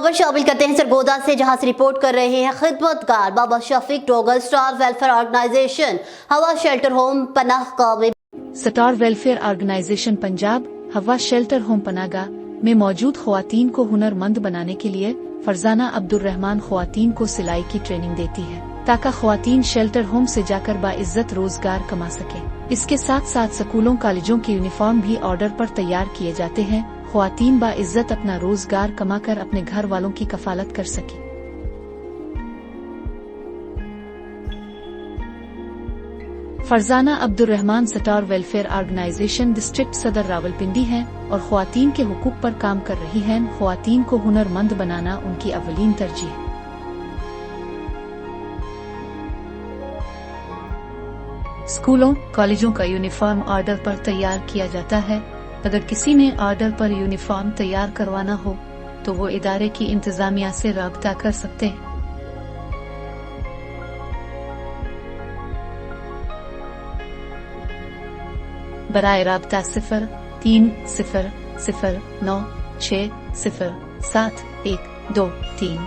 खबर शामिल करते हैं सरगोदा से, जहां से रिपोर्ट कर रहे हैं खिदमतगार बाबा Shafiq dongle star welfare organisation हवा शेल्टर होम पनाहगाह में। स्टार वेलफेयर ऑर्गेनाइजेशन पंजाब हवा शेल्टर होम पनाहगाह में मौजूद ख्वातीन को हुनरमंद बनाने के लिए फरजाना अब्दुर्रहमान ख्वातीन को सिलाई की ट्रेनिंग देती है, ताकि ख्वातीन शेल्टर होम से जाकर बाइज्जत रोजगार कमा सके। इसके साथ साथ स्कूलों कॉलेजों के यूनिफॉर्म भी ऑर्डर पर तैयार किए जाते हैं। ख्वातीन बाइज्जत अपना रोजगार कमाकर अपने घर वालों की कफालत कर सके। Farzana Abdurrahman star welfare organization district Sadar Rawalpindi हैं और ख्वातीन के हुकूक पर काम कर रही हैं। ख्वातीन को हुनरमंद बनाना उनकी अव्वलीन तरजीह है। स्कूलों कॉलेजों का यूनिफॉर्म ऑर्डर पर तैयार किया जाता है। अगर किसी ने ऑर्डर पर यूनिफॉर्म तैयार करवाना हो तो वो इदारे की इंतजामिया से राब्ता कर सकते हैं। बराए राब्ता 0300960712 3।